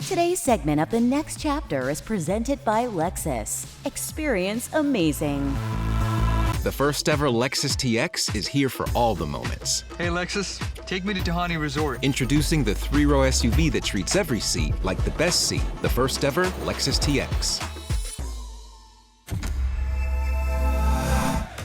Today's segment of The Next Chapter is presented by Lexus. Experience amazing. The first ever Lexus TX is here for all the moments. Hey Lexus, take me to Tahani Resort. Introducing the 3-row SUV that treats every seat like the best seat. The first ever Lexus TX.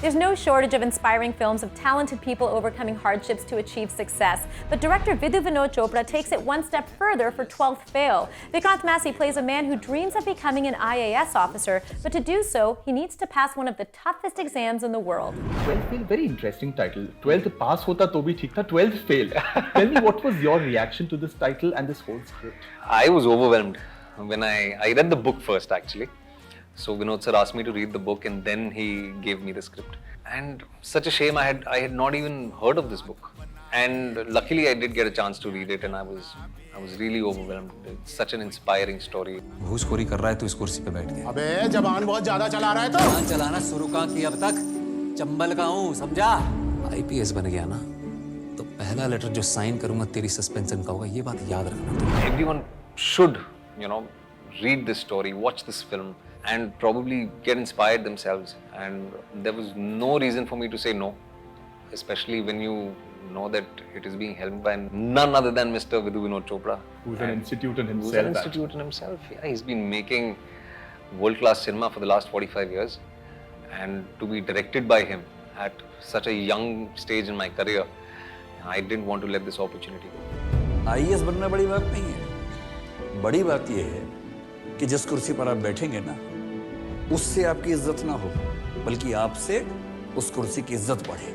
There's no shortage of inspiring films of talented people overcoming hardships to achieve success. But director Vidhu Vinod Chopra takes it one step further for 12th Fail. Vikrant Massey plays a man who dreams of becoming an IAS officer, but to do so, he needs to pass one of the toughest exams in the world. 12th Fail, very interesting title. 12th pass hota to bhi theek tha, 12th Fail. Tell me, what was your reaction to this title and this whole script? I was overwhelmed when I read the book first, actually. So Vinod sir asked me to read the book and then he gave me the script. And such a shame I had not even heard of this book. And luckily I did get a chance to read it and I was really overwhelmed. It's such an inspiring story. घूसखोरी कर रहा है तो इस कुर्सी पे बैठ गया। अबे जबान बहुत ज्यादा चला रहा है तो? जबान चलाना शुरू कहाँ किया अब तक? चंबल का हूँ, समझा? IPS बन गया ना? तो पहला लेटर जो साइन करूँगा तेरी सस्पेंशन का होगा, ये बात याद रखना। Everyone should, read this story, watch this film, and probably get inspired themselves. And there was no reason for me to say no, especially when you know that it is being helmed by none other than Mr. Vidhu Vinod Chopra. Who's an institute in himself. Who's an institute in himself. Yeah, he's been making world-class cinema for the last 45 years. And to be directed by him at such a young stage in my career, I didn't want to let this opportunity go. IAS बनना बड़ी बात नहीं है। बड़ी बात ये है कि जिस कुर्सी पर आप बैठेंगे ना, उससे आपकी इज्जत ना हो, बल्कि आपसे उस कुर्सी की इज्जत बढ़े।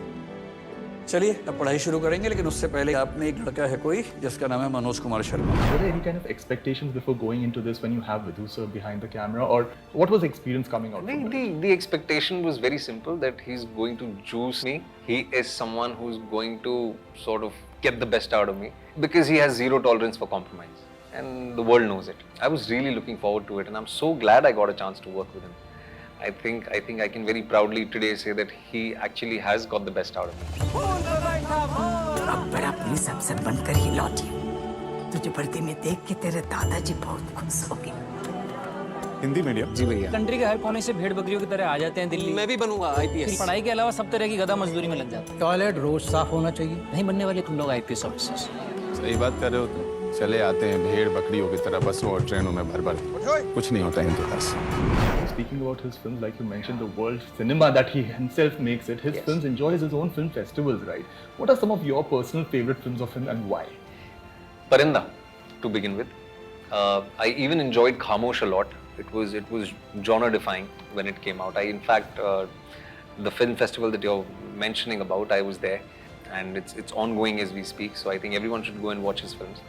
चलिए अब पढ़ाई शुरू करेंगे, लेकिन उससे पहले आपने एक लड़का है कोई जिसका नाम है Manoj Kumar Sharma. Were there any kind of expectations before going into this when you have Vidhu sir behind the camera, or what was the experience coming out from it? The expectation was very simple, that he's going to juice me. He is someone who's going to sort of get the best out of me because he has zero tolerance for compromise. And the world knows it. I was really looking forward to it and I'm so glad I got a chance to work with him. I think I can very proudly today say that he actually has got the best out of me. अब बड़ा police अफसर बनकर ही लौटी हूँ। तुझे वर्दी में देख के तेरे दादाजी बहुत खुश हो गए। हिंदी मीडियम? जी भैया। कंट्री के हर कोने से भेड़ बकरियों की तरह आ जाते हैं दिल्ली। मैं भी बनूंगा IPS। पढ़ाई के अलावा सब तरह की गधा मजदूरी में लग जाते हैं। टॉयलेट रोज साफ होना चाहिए। नहीं बनने वाले तुम लोग IPS ऑफिसर्स। सही बात कर रहे हो तुम। चले आते हैं भेड़ बकरियों की तरह बसों और ट्रेनों में भर कुछ नहीं होता इनके पास। Speaking about his films, like you mentioned, the world cinema that he himself makes it, his films enjoys his own film festivals, right? What are some of your personal favorite films of him and why? Parinda, to begin with. I even enjoyed Khamosh a lot. It was genre defying when it came out. In fact, the film festival that you're mentioning about, I was there. And it's ongoing as we speak, so I think everyone should go and watch his films.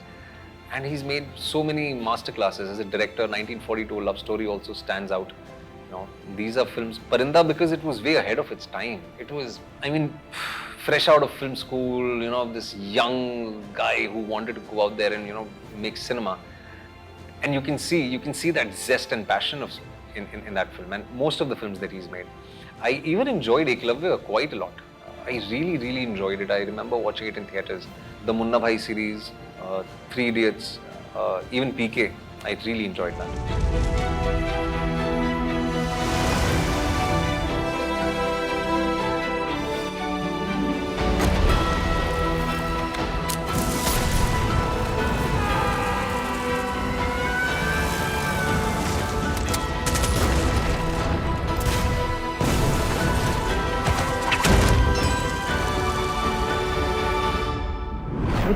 And he's made so many masterclasses as a director. 1942 Love Story also stands out. These are films. Parinda, because it was way ahead of its time. It was, fresh out of film school, this young guy who wanted to go out there and, make cinema. And you can see that zest and passion in that film, and most of the films that he's made. I even enjoyed Eklavya quite a lot. I really, really enjoyed it. I remember watching it in theatres. The Munna Bhai series, 3 Idiots, even PK, I really enjoyed that.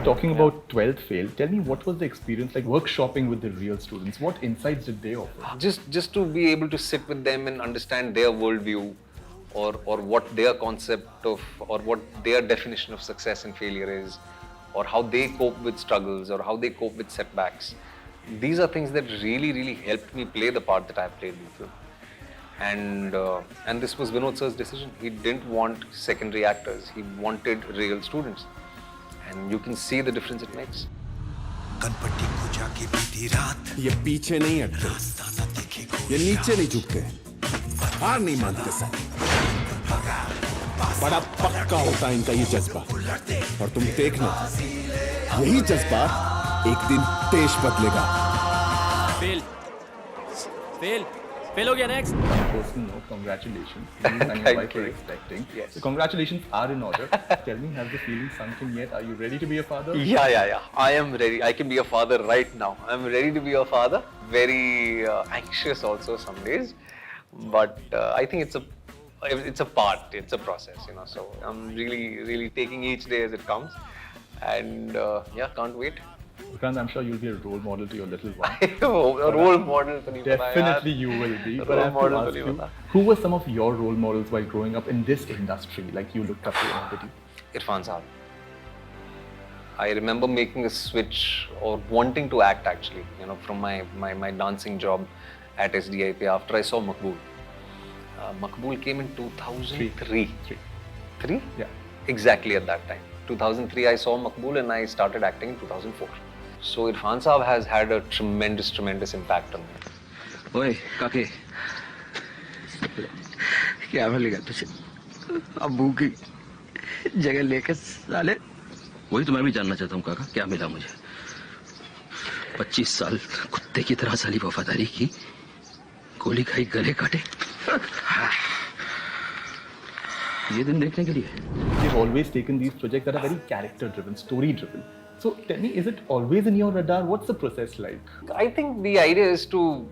Talking about 12th Fail, tell me, what was the experience like workshopping with the real students? What insights did they offer? Just to be able to sit with them and understand their worldview, or what their concept of, or what their definition of success and failure is, or how they cope with struggles, or how they cope with setbacks. These are things that really, really helped me play the part that I played in the film. And this was Vinod sir's decision. He didn't want secondary actors. He wanted real students. And you can see the difference it makes. ये पीछे नहीं हटते, ये नीचे नहीं झुकते, हार नहीं मानते सर। बड़ा पक्का होता है इनका ये जज्बा, और तुम देखना, यही जज्बा एक दिन देश बदलेगा। फेल हो गया next. On a personal note, congratulations. You and your wife are expecting. Yes. So congratulations are in order. Tell me, has the feeling sunk in yet? Are you ready to be a father? Yeah. I am ready. I can be a father right now. I'm ready to be a father. Very anxious also some days, but I think it's a part. It's a process, you know. So I'm really taking each day as it comes, and can't wait. Vikrant, I'm sure you'll be a role model to your little one. A role model to नहीं पता यार. Definitely you will be. But I have to ask you, who were some of your role models while growing up in this industry? Like you looked up to anybody? Irfan Saab. I remember making a switch or wanting to act actually, you know, from my dancing job at SDIP after I saw Maqbool. Maqbool came in 2003. Three? Yeah. Exactly at that time. 2003 I saw Maqbool and I started acting in 2004. So Irfan Saab has had a tremendous impact on me. ओए काके क्या मिलेगा तुझे अबू की जगह लेकर साले वही तो मैं भी जानना चाहता हूँ काका क्या मिला मुझे 25 साल कुत्ते की तरह साली वफादारी की गोली खाई गले काटे ये दिन देखने के लिए You've always taken these projects that are very character driven, story driven. So tell me, is it always in your radar? What's the process like? I think the idea is to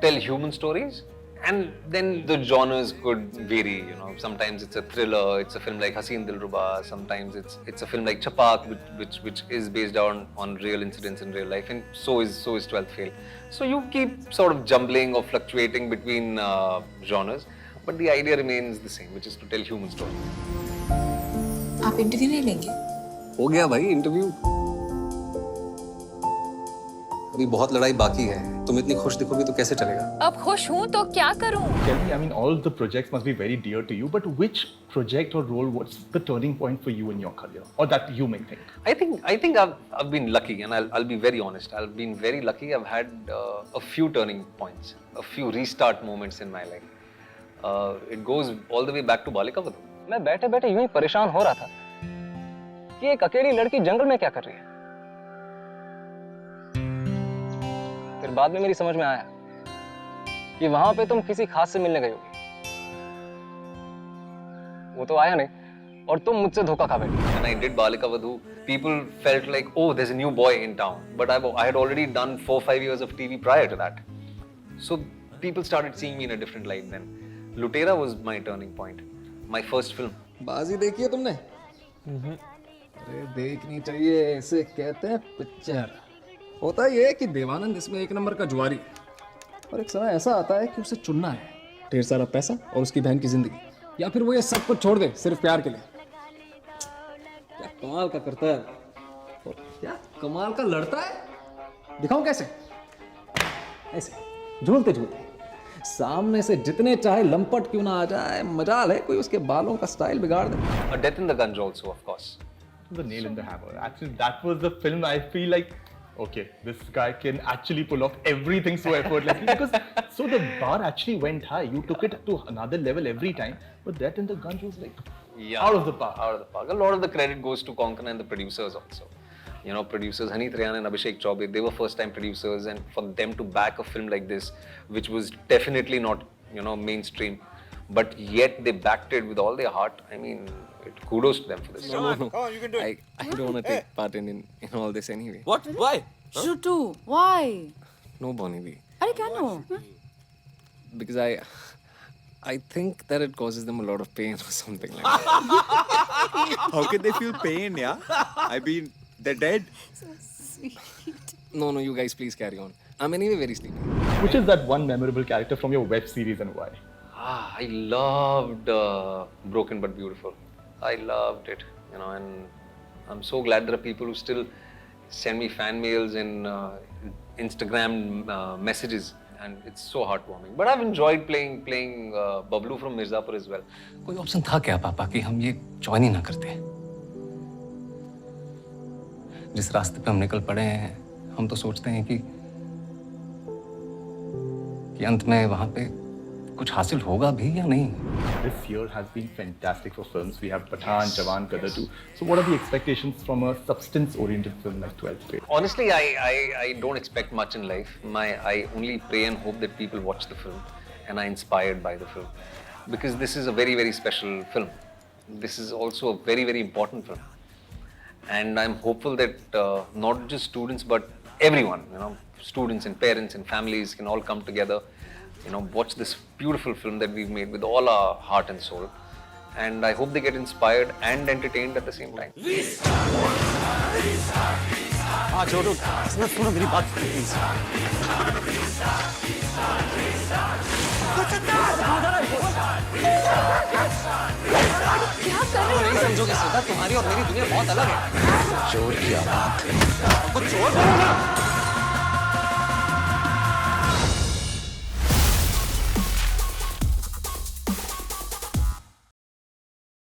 tell human stories, and then the genres could vary. You know, sometimes it's a thriller, it's a film like Haseen Dilruba. Sometimes it's a film like Chapak, which is based on real incidents in real life, and so is 12th Fail. So you keep sort of jumbling or fluctuating between genres, but the idea remains the same, which is to tell human stories. आप interview नहीं लेंगे? हो गया भाई interview. अभी बहुत लड़ाई बाकी है. तुम इतनी खुश दिखोगी तो कैसे चलेगा? अब खुश हूँ तो क्या करूँ? Tell me, I mean, all the projects must be very dear to you, but which project or role, what's the turning point for you in your career, or that you may think? I think I've been lucky, and I'll be very honest. I've been very lucky. I've had a few turning points, a few restart moments in my life. It goes all the way back to Balika Vadhu. मैं बैठे बैठे यूं ही परेशान हो रहा था कि एक अकेली लड़की जंगल में क्या कर रही है. फिर बाद में मेरी समझ में आया कि वहां पे तुम किसी खास से मिलने गई होगी. वो तो आया नहीं और तुम मुझसे धोखा खा बैठी. When I did Balika Vadhu, people felt like, oh, there's a new boy in town. But I had already done 4-5 years of TV prior to that. So people started seeing me in a different light then. Lutera was my turning point. My first film. बाजी देखी है तुमने? अरे देखनी चाहिए. इसे कहते हैं पिक्चर. होता ये है कि देवानंद इसमें एक नंबर का जुआरी और एक समय ऐसा आता है कि उसे चुनना है ढेर सारा पैसा और उसकी बहन की जिंदगी, या फिर वो ये सब कुछ छोड़ दे सिर्फ प्यार के लिए. क्या कमाल का करता है और क्या कमाल का लड़ता है. दिखाऊं कैसे? ऐसे झूलते झूलते सामने से जितने चाहे लंपट क्यों ना आ जाए, मजाल है कोई उसके बालों का स्टाइल बिगाड़ दे. A Death in the Gunge also, of course. The Nail in the Hammer. Actually, that was the film I feel like, okay, this guy can actually pull off everything so effortlessly because so the bar actually went high. You took it to another level every time, but Death in the Gunge was like out of the park. Out of the park. A lot of the credit goes to Konkan and the producers also. You know, producers Hani Trian and Abhishek Chaubey, they were first-time producers, and for them to back a film like this, which was definitely not, you know, mainstream, but yet they backed it with all their heart. I mean, kudos to them for this. No. Come on, you can do it. I don't want to take part in all this anyway. What? Why? Shoot too. Why? No, Bonnie V. अरे क्या no? Because I think that it causes them a lot of pain or something like that. How can they feel pain, yeah? I mean, they're dead. So sweet. No, you guys please carry on. I'm anyway very sleepy. Which is that one memorable character from your web series and why? I loved Broken But Beautiful. I loved it, you know, and I'm so glad there are people who still send me fan mails and Instagram messages, and it's so heartwarming. But I've enjoyed playing Bablu from Mirzapur as well. कोई option था क्या पापा कि हम ये join ही ना करते? जिस रास्ते पे हम निकल पड़े हैं, हम तो सोचते हैं कि अंत में वहां पे कुछ हासिल होगा भी या नहीं? This year has been fantastic for films. We have Pathaan, Jawan, Gadar 2. So what are the expectations from a substance-oriented film like 12th Fail? Honestly, I don't expect much in life. I only pray and hope that people watch the film and are inspired by the film. Because this is a very, very special film. This is also a very, very important film. And I'm hopeful that not just students, but everyone, students and parents and families can all come together, watch this beautiful film that we've made with all our heart and soul. And I hope they get inspired and entertained at the same time. हाँ छोटू, सुनो मेरी बात please. क्या कर रहे हो? नहीं समझोगे श्रद्धा, तुम्हारी और मेरी दुनिया बहुत अलग है। चोर की औलाद। कुछ चोर बोलो ना।